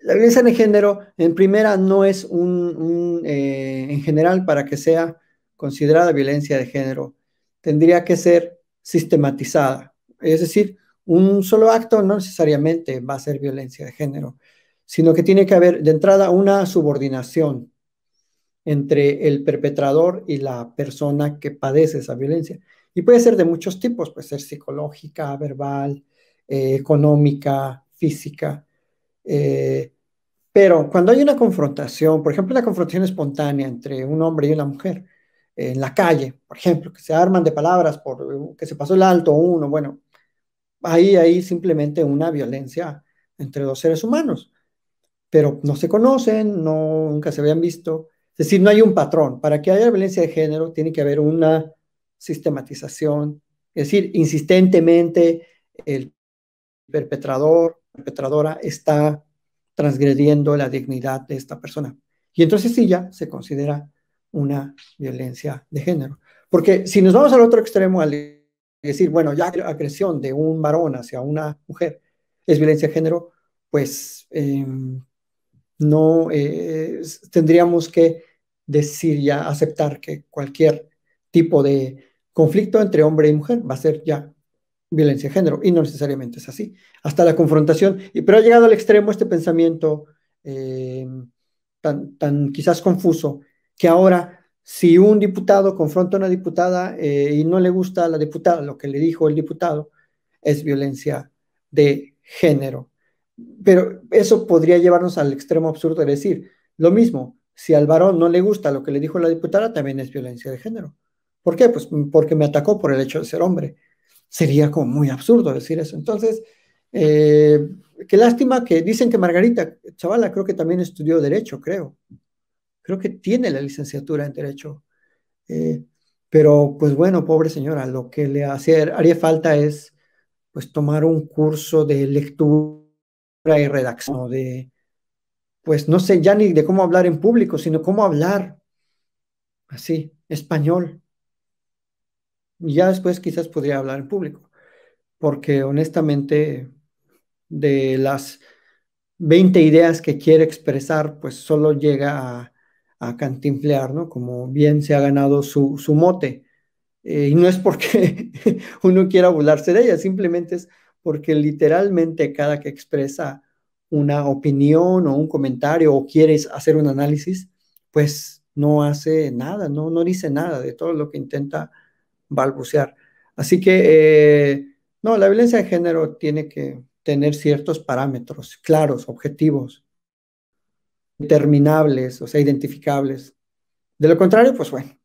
La violencia de género, en primera, no es en general, para que sea considerada violencia de género, tendría que ser sistematizada. Es decir, un solo acto no necesariamente va a ser violencia de género, sino que tiene que haber de entrada una subordinación entre el perpetrador y la persona que padece esa violencia. Y puede ser de muchos tipos, puede ser psicológica, verbal, económica, física. eh, pero cuando hay una confrontación, por ejemplo, una confrontación espontánea entre un hombre y una mujer en la calle, por ejemplo, que se arman de palabras por que se pasó el alto uno, bueno, ahí simplemente una violencia entre dos seres humanos, pero no se conocen, no, nunca se habían visto. Es decir, no hay un patrón. Para que haya violencia de género tiene que haber una sistematización, es decir, insistentemente el perpetrador, perpetradora está transgrediendo la dignidad de esta persona. Y entonces sí ya se considera una violencia de género. Porque si nos vamos al otro extremo, al decir, bueno, ya agresión de un varón hacia una mujer es violencia de género, pues no tendríamos que decir ya, aceptar que cualquier tipo de conflicto entre hombre y mujer va a ser ya violencia de género, y no necesariamente es así. Hasta la confrontación, pero ha llegado al extremo este pensamiento eh, tan quizás confuso, que ahora si un diputado confronta a una diputada y no le gusta a la diputada lo que le dijo el diputado, es violencia de género. Pero eso podría llevarnos al extremo absurdo de decir, lo mismo, si al varón no le gusta lo que le dijo la diputada, también es violencia de género. ¿Por qué? Pues porque me atacó por el hecho de ser hombre. Sería como muy absurdo decir eso. Entonces, eh, qué lástima que dicen que Margarita Chavala creo que también estudió Derecho, creo. Creo que tiene la licenciatura en Derecho. Eh, pero, pues bueno, pobre señora, lo que haría falta es pues tomar un curso de lectura y redacción, pues no sé ya ni de cómo hablar en público, sino cómo hablar así, español. Y ya después quizás podría hablar en público, porque honestamente de las 20 ideas que quiere expresar, pues solo llega a cantinflear, ¿no? Como bien se ha ganado su mote. Y no es porque uno quiera burlarse de ella, simplemente es porque literalmente cada que expresa una opinión o un comentario o quieres hacer un análisis, pues no hace nada, no dice nada de todo lo que intenta balbucear. Así que, no, la violencia de género tiene que tener ciertos parámetros claros, objetivos, determinables, o sea, identificables. De lo contrario, pues bueno,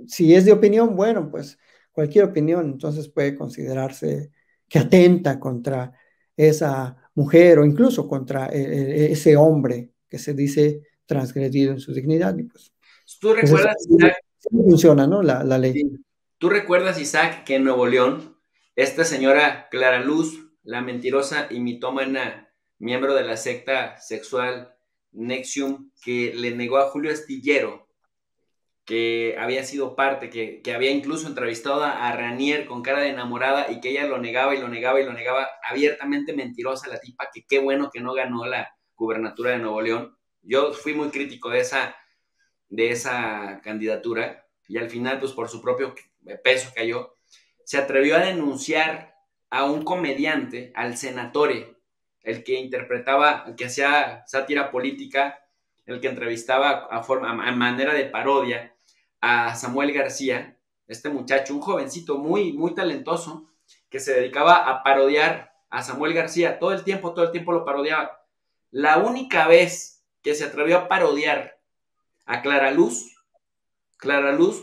si es de opinión, bueno, pues cualquier opinión entonces puede considerarse que atenta contra esa mujer o incluso contra ese hombre que se dice transgredido en su dignidad. Y ¿Tú pues eso recuerdas, Isaac? sí funciona, ¿no? La ley. Sí. ¿Tú recuerdas, Isaac, que en Nuevo León, esta señora Clara Luz, la mentirosa y mitómana, miembro de la secta sexual Nexium, que le negó a Julio Astillero, que había sido parte, que había incluso entrevistado a Ranier con cara de enamorada y que ella lo negaba y lo negaba y lo negaba, abiertamente mentirosa la tipa, que qué bueno que no ganó la gubernatura de Nuevo León? Yo fui muy crítico de esa candidatura y al final, pues por su propio peso cayó. Se atrevió a denunciar a un comediante, al Senatore, el que interpretaba, el que hacía sátira política, el que entrevistaba a manera de parodia a Samuel García, este muchacho, un jovencito muy, muy talentoso, que se dedicaba a parodiar a Samuel García todo el tiempo lo parodiaba. La única vez que se atrevió a parodiar a Clara Luz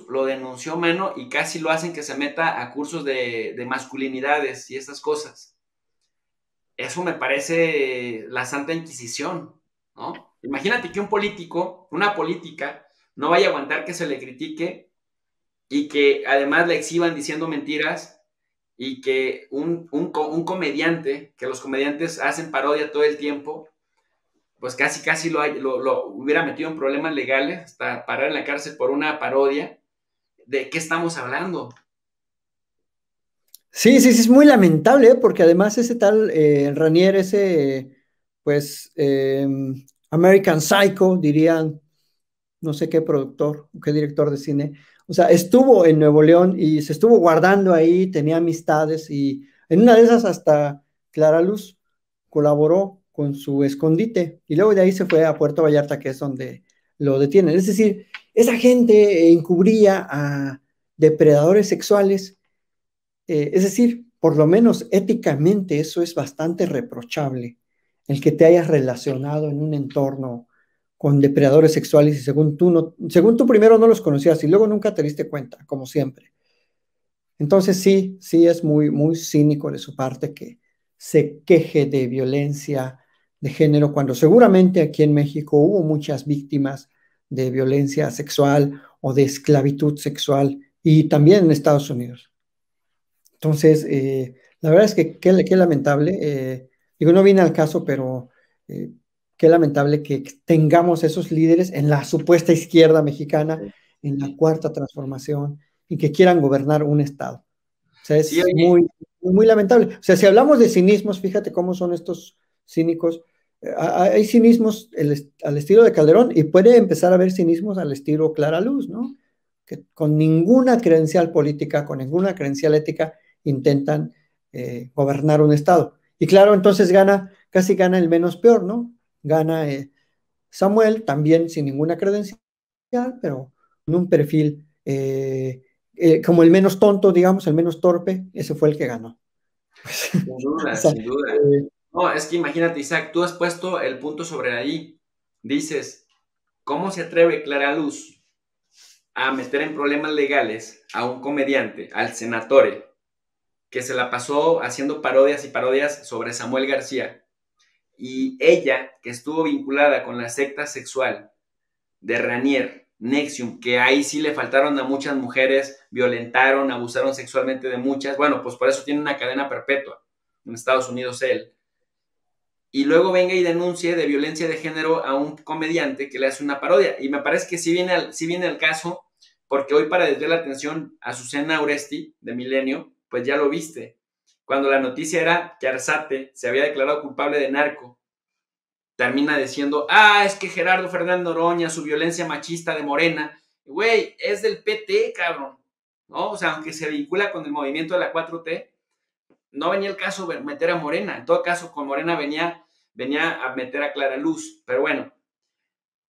lo denunció mano y casi lo hacen que se meta a cursos de masculinidades y estas cosas. Eso me parece la Santa Inquisición, ¿no? Imagínate que un político, una política, no vaya a aguantar que se le critique y que además le exhiban diciendo mentiras y que un comediante, que los comediantes hacen parodia todo el tiempo, pues casi lo hubiera metido en problemas legales, hasta parar en la cárcel por una parodia. ¿De qué estamos hablando? Sí, sí, sí, es muy lamentable, ¿eh? Porque además ese tal Ranier, ese pues, American Psycho, dirían, no sé qué productor, qué director de cine. O sea, estuvo en Nuevo León y se estuvo guardando ahí, tenía amistades y en una de esas hasta Clara Luz colaboró con su escondite y luego de ahí se fue a Puerto Vallarta, que es donde lo detienen. Es decir, esa gente encubría a depredadores sexuales, es decir, por lo menos éticamente eso es bastante reprochable, el que te hayas relacionado en un entorno con depredadores sexuales y según tú, no, según tú primero no los conocías y luego nunca te diste cuenta, como siempre. Entonces sí, sí es muy, muy cínico de su parte que se queje de violencia de género cuando seguramente aquí en México hubo muchas víctimas de violencia sexual o de esclavitud sexual y también en Estados Unidos. Entonces, la verdad es que qué lamentable. Digo, no viene al caso, pero eh, qué lamentable que tengamos esos líderes en la supuesta izquierda mexicana, en la cuarta transformación, y que quieran gobernar un estado. O sea, Sí, es oye, muy, muy lamentable. O sea, si hablamos de cinismos, fíjate cómo son estos cínicos. Hay cinismos al estilo de Calderón y puede empezar a haber cinismos al estilo Clara Luz, ¿no? Que con ninguna credencial política, con ninguna credencial ética, intentan gobernar un estado. Y claro, entonces casi gana el menos peor, ¿no? Gana Samuel, también sin ninguna credencial, pero con un perfil como el menos tonto, digamos, el menos torpe, ese fue el que ganó. sin O duda, sea, sin duda. No, es que imagínate, Isaac, tú has puesto el punto sobre ahí. Dices, ¿cómo se atreve Clara Luz a meter en problemas legales a un comediante, al Senatore, que se la pasó haciendo parodias y parodias sobre Samuel García? Y ella, que estuvo vinculada con la secta sexual de Ranier, Nexium, que ahí sí le faltaron a muchas mujeres, violentaron, abusaron sexualmente de muchas, bueno, pues por eso tiene una cadena perpetua en Estados Unidos él. Y luego venga y denuncie de violencia de género a un comediante que le hace una parodia. Y me parece que sí viene al caso, porque hoy para desviar la atención a Susana Oresti, de Milenio, pues ya lo viste. Cuando la noticia era que Arzate se había declarado culpable de narco, termina diciendo, es que Gerardo Fernández Noroña, su violencia machista de Morena, güey, es del PT, cabrón, ¿no? O sea, aunque se vincula con el movimiento de la 4T, no venía el caso de meter a Morena, en todo caso con Morena venía a meter a Clara Luz, pero bueno,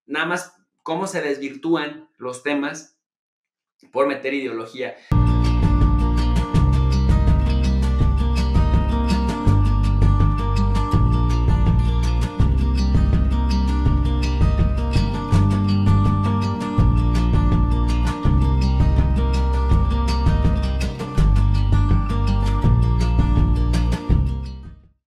nada más cómo se desvirtúan los temas por meter ideología.